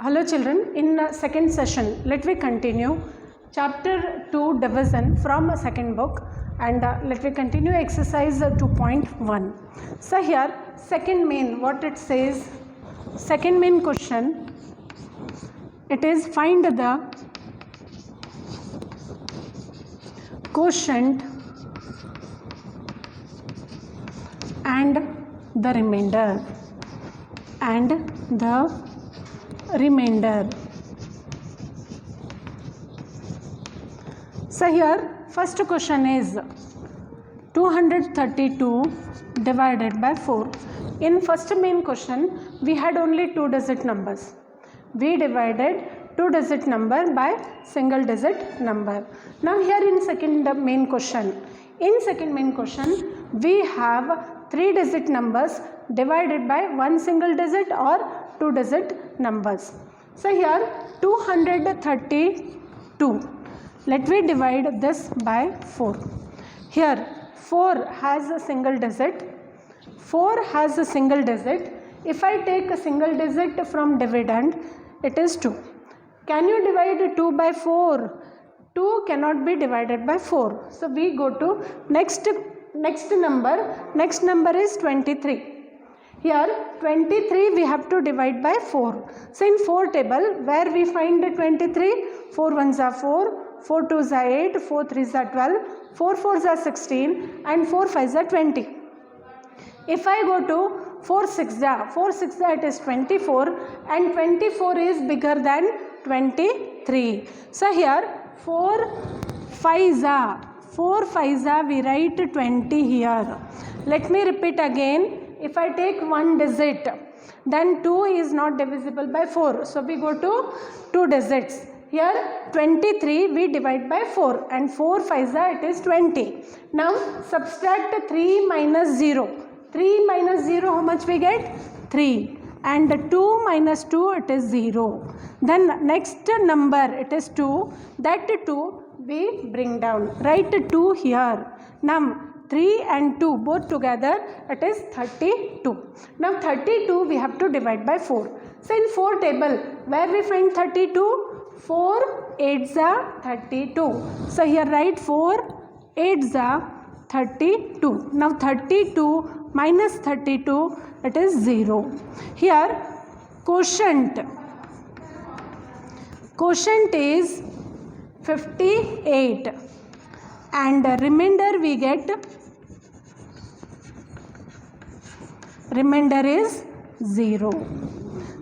Hello children, in second session let me continue chapter 2 division from a second book and let me continue exercise 2.1. So here second main, what it says, second main question, it is find the quotient and the remainder So here first question is 232 divided by 4. In first main question we had only 2-digit numbers. We divided 2-digit number by single digit number. Now here in second main question, we have 3-digit numbers divided by one single digit or 2-digit numbers. So here 232. Let me divide this by 4. Here 4 has a single digit. 4 has a single digit. If I take a single digit from dividend, it is 2. Can you divide 2 by 4? 2 cannot be divided by 4. So we go to next number. Next number is 23. Here 23 we have to divide by 4. So in 4 table where we find 23, 4 1s are 4, 4 2s are 8, 4 3s are 12, 4 4s are 16 and 4 5s are 20. If I go to 4 6s it is 24 and 24 is bigger than 23. So here 4 5s we write 20 here. Let me repeat again. If I take one digit, then 2 is not divisible by 4. So we go to 2 digits. Here 23 we divide by 4 and 4 5s it is 20. Now subtract 3 minus 0. 3 minus 0 how much we get? 3. And 2 minus 2 it is 0. Then next number it is 2. That 2 we bring down. Write 2 here. Now 3 and 2 both together it is 32. Now 32 we have to divide by 4. So in 4 table where we find 32? 4 8s are 32. So here write 4 8s are 32. Now 32 minus 32 it is 0. Here quotient is 58 and remainder we get is 0.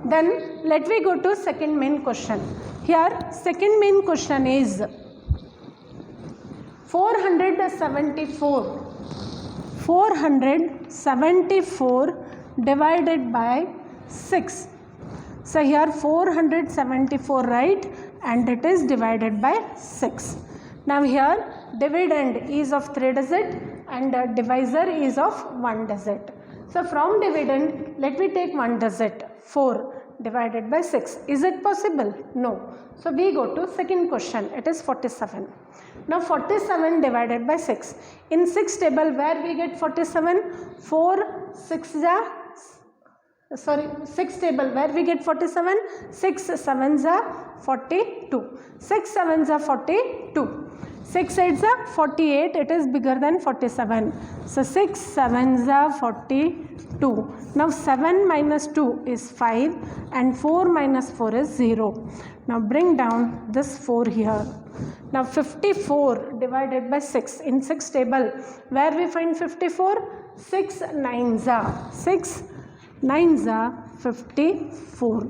Then let me go to second main question. Here second main question is 474 divided by 6. So here 474 right and it is divided by 6. Now here dividend is of 3 digit and divisor is of 1 digit. So from dividend let me take 1 digit, 4 divided by 6. Is it possible? No. So we go to second question, it is 47. Now 47 divided by 6. In 6 table where we get 47? 6 table where we get 47? 6 7s are 42. 6 7s are 42. 6 8s are 48. It is bigger than 47. So 6 7s are 42. Now 7 minus 2 is 5 and 4 minus 4 is 0. Now bring down this 4 here. Now 54 divided by 6. In 6 table where we find 54? 6 9s are 54.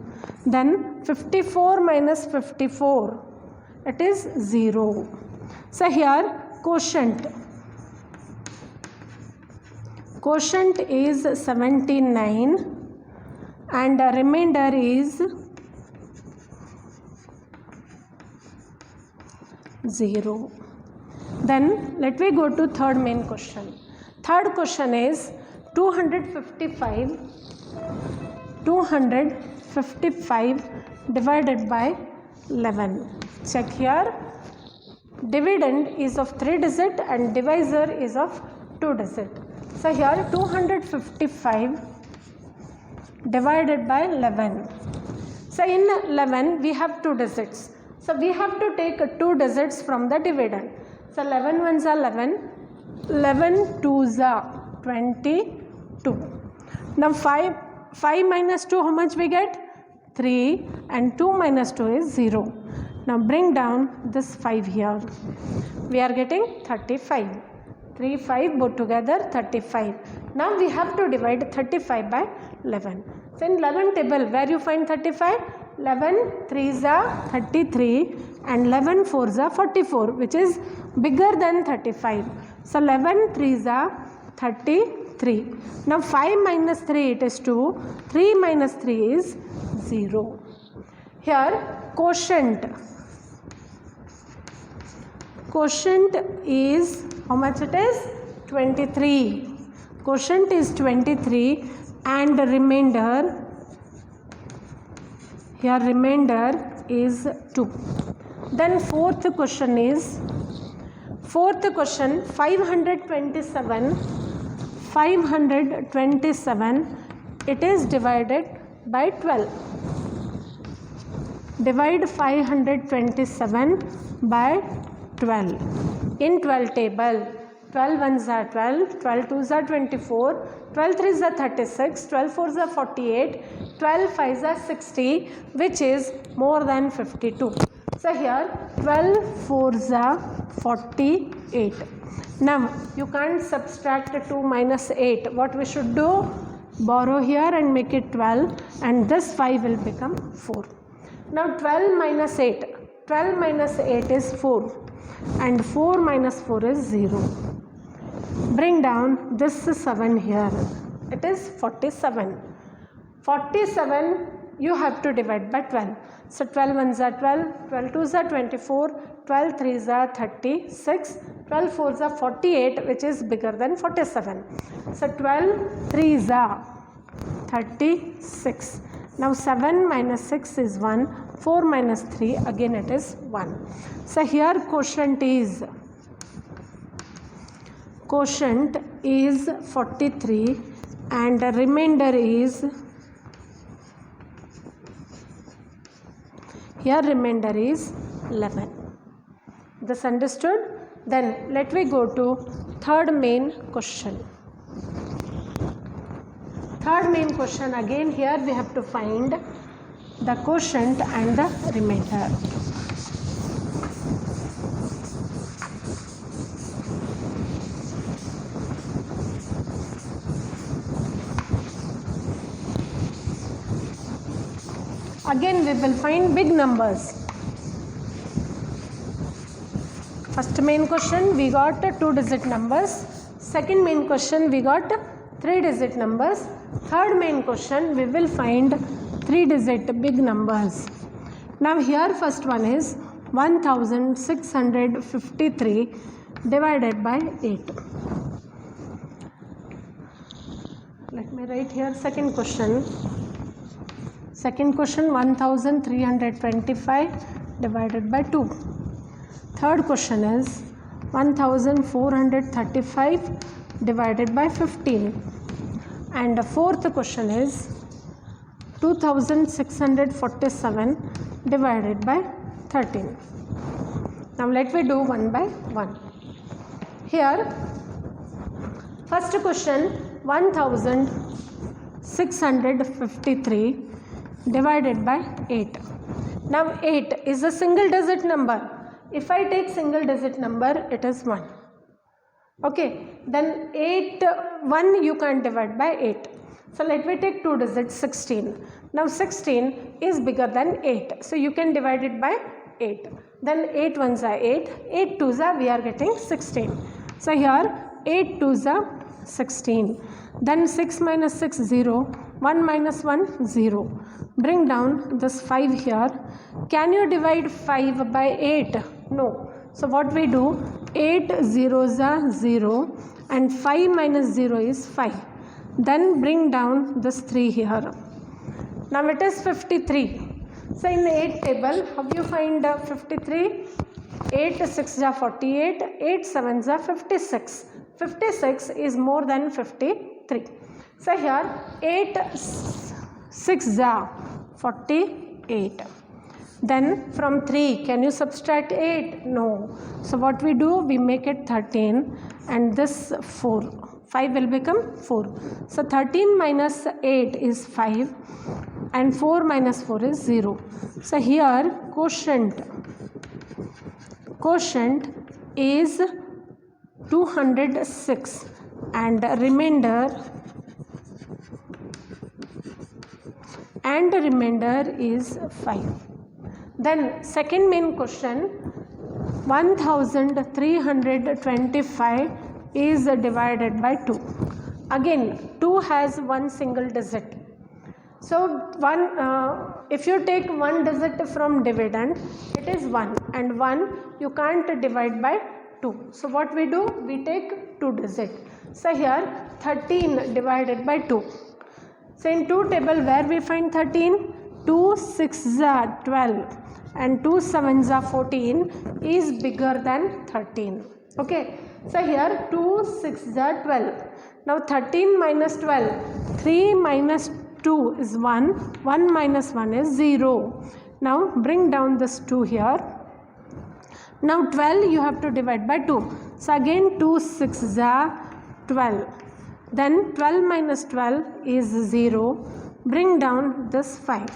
Then 54 minus 54 it is 0. So here quotient is 79 and remainder is 0. Then let me go to third main question. Third question is 255 divided by 11. Check here. Dividend is of 3 digit and divisor is of 2 digit. So here 255 divided by 11. So in 11 we have 2 digits. So we have to take 2 digits from the dividend. So 11 ones are 11, 11 twos are 22. Now 5 minus 2, how much we get? 3, and 2 minus 2 is 0. Now bring down this 5 here. We are getting 35. 3, 5 both together 35. Now we have to divide 35 by 11. So in 11 table, where you find 35? 11 3s are 33 and 11 4s are 44, which is bigger than 35. So 11 3s are 33. Now 5 minus 3, it is 2. 3 minus 3 is 0. Here quotient is, how much it is? 23. Quotient is 23 and remainder, here remainder is 2. Then fourth question 527, it is divided by 12. Divide 527 by 12. In 12 table, 12 ones are 12, 12 twos are 24, 12 threes are 36, 12 fours are 48, 12 fives are 60, which is more than 52. So here 12 fours are 48. Now you can't subtract 2 minus 8. What we should do? Borrow here and make it 12, and this 5 will become 4. Now 12 minus 8. 12 minus 8 is 4, and 4 minus 4 is 0. Bring down this 7 here. It is 47. 47 you have to divide by 12. So 12 ones are 12, 12 twos are 24, 12 threes are 36, 12 fours are 48, which is bigger than 47. So 12 threes are 36. Now 7 minus 6 is 1, 4 minus 3, again it is 1. So here quotient is 43 and the remainder is, here remainder is 11. This understood? Then let me go to third main question. Third main question, again here we have to find the quotient and the remainder. Again we will find big numbers. First main question we got 2-digit numbers. Second main question we got 3-digit numbers. Third main question we will find 3-digit big numbers. Now here first one is 1653 divided by 8. Let me write here second question. Second question 1325 divided by 2. Third question is 1435 divided by 15. And the fourth question is 2647 divided by 13. Now let me do one by one. Here first question 1653 divided by 8. Now 8 is a single digit number. If I take single digit number, it is 1. Okay, then 1 you can't divide by 8. So let me take 2 digits 16. Now 16 is bigger than 8. So you can divide it by 8. Then 8 ones are 8. 8 twos are, we are getting 16. So here 8 twos are 16. Then 6 minus 6 0. 1 minus 1 0. Bring down this 5 here. Can you divide 5 by 8? No. So what we do? 8 zeros are 0 and 5 minus 0 is 5. Then bring down this 3 here. Now it is 53. So in the 8 table, how you find 53? 8 6 are 48, 8 7 are 56. 56 is more than 53. So here 8 6 are 48, 8. Then from 3, can you subtract 8? No. So what we do? We make it 13 and this 4. 5 will become 4. So 13 minus 8 is 5 and 4 minus 4 is 0. So here quotient is 206 and remainder is 5. Then second main question, 1325 is divided by 2. Again 2 has one single digit. So if you take one digit from dividend, it is 1 and 1 you can't divide by 2. So what we do? We take 2 digits. So here 13 divided by 2. So in 2 table where we find 13? 2 6 are 12 and 2 7 are 14 is bigger than 13. Okay. So here 2 6 are 12. Now 13 minus 12. 3 minus 2 is 1. 1 minus 1 is 0. Now bring down this 2 here. Now 12 you have to divide by 2. So again 2 6 are 12. Then 12 minus 12 is 0. Bring down this 5.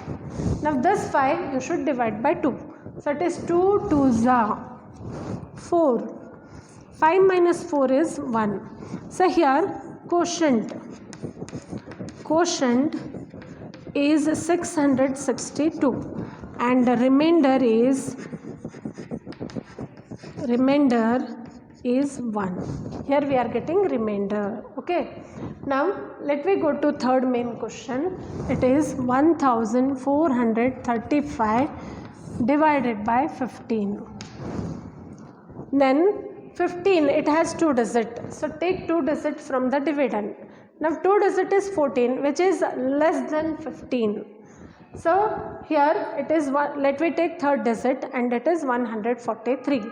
Now this 5 you should divide by 2. So it is 2 2s are 4. 5 minus 4 is 1. So here quotient is 662 and the remainder is 1. Here we are getting remainder. Okay. Now let me go to third main question. It is 1435 divided by 15. Then 15, it has 2 digits. So take 2 digits from the dividend. Now 2 digit is 14, which is less than 15. So here it is one. Let me take third digit and it is 143.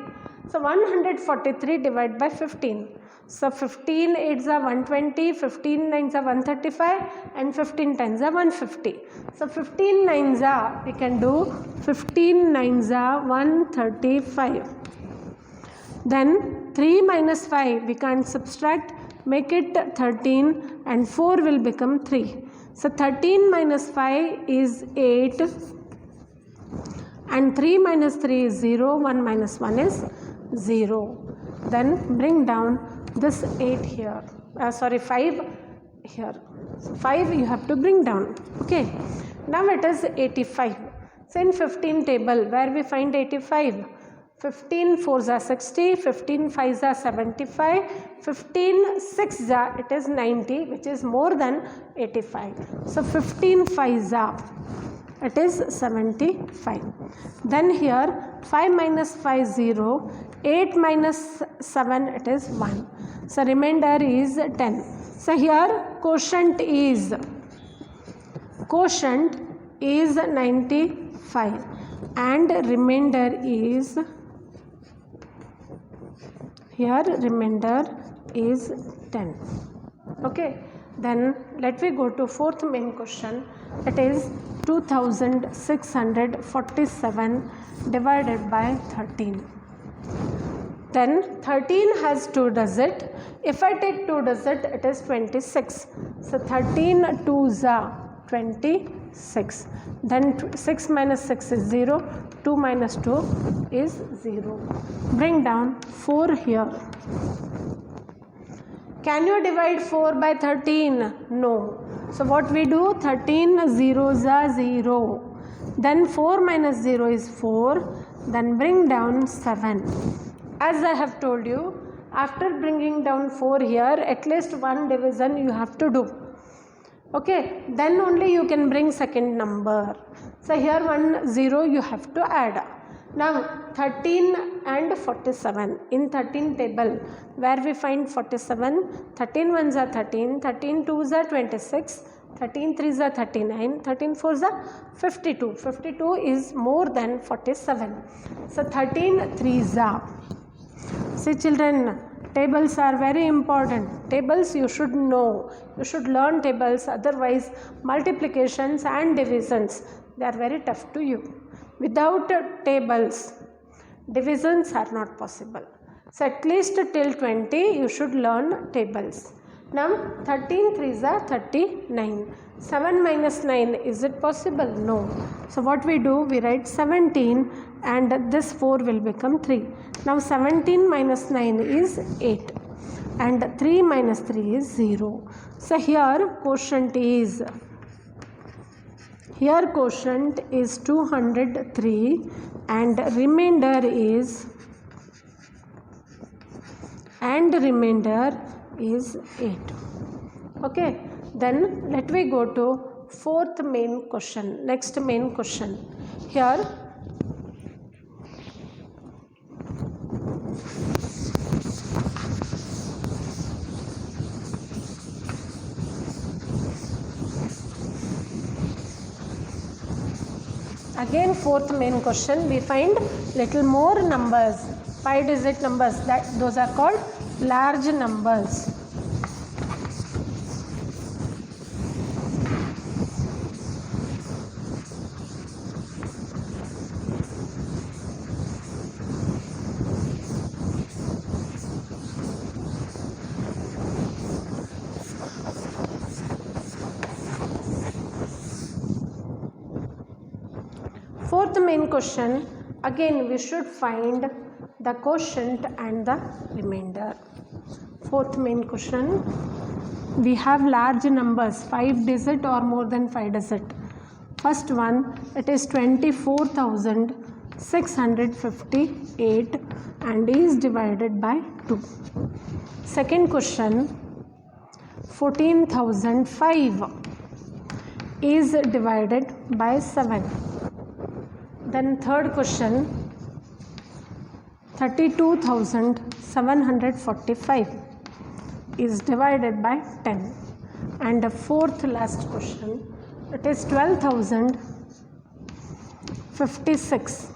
So 143 divided by 15. So 15 8s are 120, 15 9s are 135 and 15 10s are 150. So 15 9s are, we can do 15 9s are 135. Then 3 minus 5 we can't subtract, make it 13 and 4 will become 3. So 13 minus 5 is 8 and 3 minus 3 is 0, 1 minus 1 is 0. Then bring down this 8 here, 5 here. So 5 you have to bring down. Okay. Now it is 85. So in 15 table where we find 85? 15 4s are 60, 15 5s are 75, 15 6s are, it is 90, which is more than 85. So 15 5s are, it is 75. Then here 5 minus 5 0, 8 minus 7 it is 1. So remainder is 10. So here quotient is 95 and remainder is, here remainder is 10. Okay. Then let me go to fourth main question. It is 2647 divided by 13. Then 13 has 2 digits. If I take 2 digits, it is 26. So 13 2s are 26. Then 6 minus 6 is 0. 2 minus 2 is 0. Bring down 4 here. Can you divide 4 by 13? No. So what we do? 13 zeros are 0. Then 4 minus 0 is 4. Then bring down 7. As I have told you, after bringing down 4 here, at least one division you have to do. Okay, then only you can bring second number. So here 1 0 you have to add. Now 13 and 47 in 13 table where we find 47, 13 1s are 13, 13 2s are 26, 13 3s are 39, 13 4s are 52. 52 is more than 47. So 13 3s are. See children, tables are very important. Tables you should know. You should learn tables, otherwise multiplications and divisions they are very tough to you. Without tables, divisions are not possible. So at least till 20 you should learn tables. Now 13 3s are 39. 7 minus 9, is it possible? No. So what we do, we write 17 and this 4 will become 3. Now 17 minus 9 is 8 and 3 minus 3 is 0. So here quotient is 203 and remainder is 8. Okay, then let me go to fourth main question. Next main question. Here again fourth main question, we find little more numbers, 5-digit numbers, those are called large numbers. Fourth main question, again we should find the quotient and the remainder. Fourth main question, we have large numbers, 5-digit or more than 5-digit. First one, it is 24,658 and is divided by 2. Second question, 14,005 is divided by 7. Then third question, 32,745 is divided by 10. And the fourth last question, it is 12,056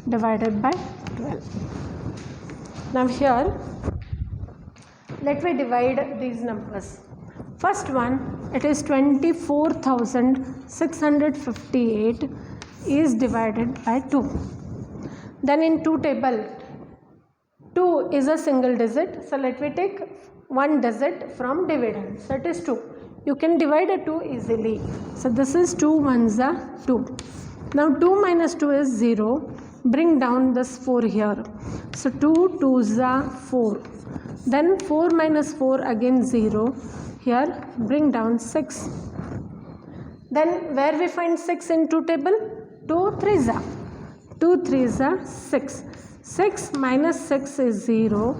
divided by 12. Now here, let me divide these numbers. First one, it is 24,658 is divided by 2. Then in 2 table, 2 is a single digit. So let me take one digit from dividend. So it is 2. You can divide a 2 easily. So this is 2 ones are 2. Now 2 minus 2 is 0. Bring down this 4 here. So 2 2s are 4. Then 4 minus 4 again 0. Here bring down 6. Then where we find 6 in 2 table? 2 3s are 6. 6 minus 6 is 0.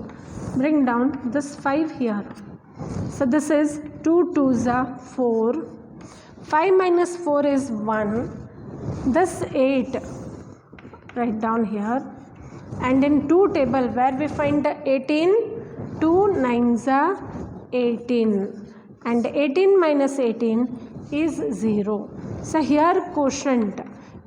Bring down this 5 here. So this is 2 2s are 4. 5 minus 4 is 1. This 8. Write down here. And in 2 table where we find 18, 2 9s are 18. And 18 minus 18 is 0. So here quotient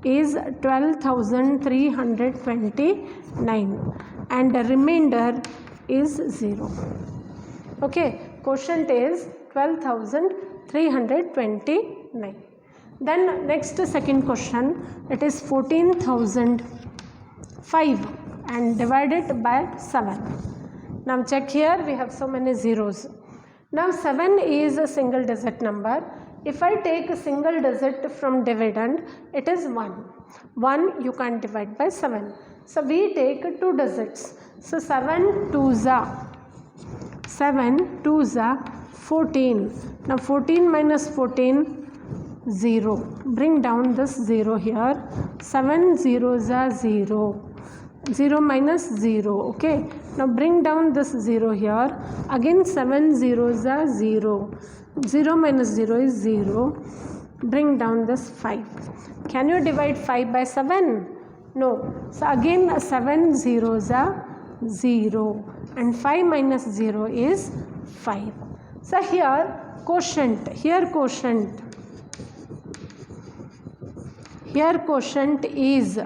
is 12,329 and the remainder is 0. Okay, quotient is 12,329. Then next second question, it is 14,005 and divided by 7. Now check here, we have so many zeros. Now 7 is a single digit number. If I take a single digit from dividend, it is 1. 1 you can't divide by 7. So we take 2 digits. So 7 2s are 14. Now 14 minus 14, 0. Bring down this 0 here. 7 zeros are 0. 0 minus 0. Okay. Now bring down this 0 here. Again 7 zeros are 0. 0 minus 0 is 0. Bring down this 5. Can you divide 5 by 7? No. So again 7 zeros are 0. And 5 minus 0 is 5. So here quotient. Here quotient is,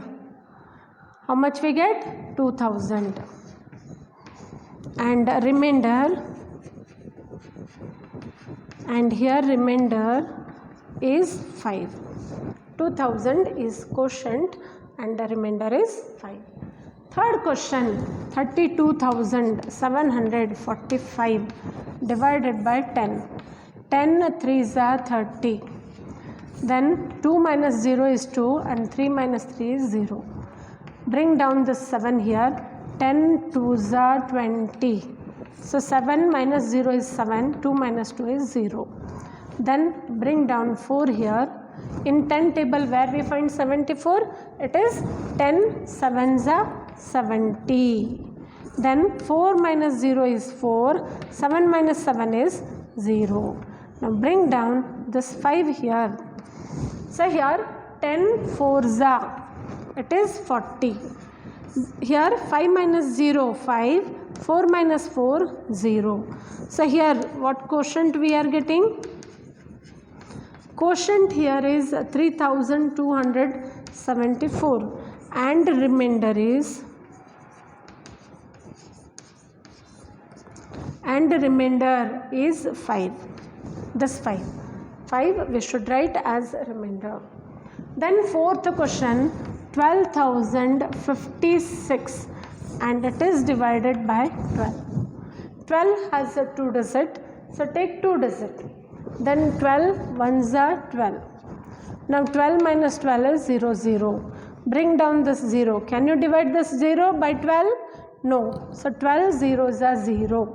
how much we get? 2000. And remainder, and here remainder is 5. 2000 is quotient and the remainder is 5. Third question, 32,745 divided by 10. 10 3s are 30. Then 2 minus 0 is 2 and 3 minus 3 is 0. Bring down the 7 here. 10 2s are 20. So 7 minus 0 is 7. 2 minus 2 is 0. Then bring down 4 here. In 10 table where we find 74? It is 10 7s are 70. Then 4 minus 0 is 4. 7 minus 7 is 0. Now bring down this 5 here. So here 10 4s are, it is 40. Here 5 minus 0 5. 4 minus 4 0. So here what quotient we are getting? Quotient here is 3274 and remainder is 5. This 5 we should write as remainder. Then fourth question, 12,056 and it is divided by 12. 12 has a 2 digit, so take 2 digit. Then 12 ones are 12. Now 12 minus 12 is 0 0. Bring down this 0. Can you divide this 0 by 12? No. So 12 zeros are 0.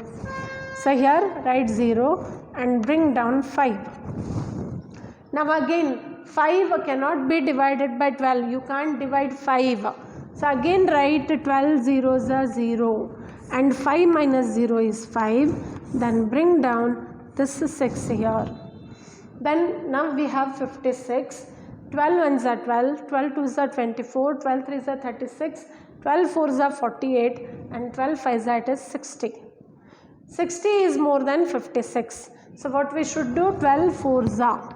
So here write 0 and bring down 5. Now again 5 cannot be divided by 12. You can't divide 5. So again write 12 zeros are 0 and 5 minus 0 is 5. Then bring down this is 6 here. Then now we have 56. 12 ones are 12. 12 twos are 24. 12 threes are 36. 12 fours are 48 and 12 fives are, it is 60. 60 is more than 56. So what we should do? 12 fours are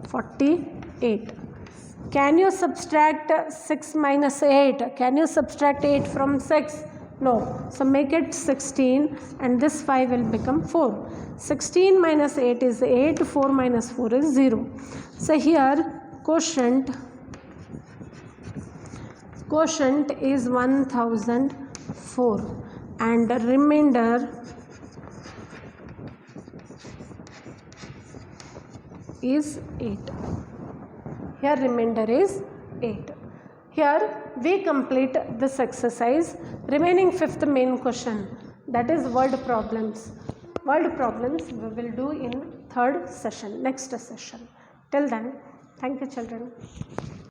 48. Can you subtract 6 minus 8? Can you subtract 8 from 6? No. So make it 16 and this 5 will become 4. 16 minus 8 is 8. 4 minus 4 is 0. So here quotient is 1004 and the remainder is 8. Here remainder is 8. Here we complete this exercise. Remaining fifth main question, that is word problems. Word problems we will do in third session, next session. Till then, thank you children.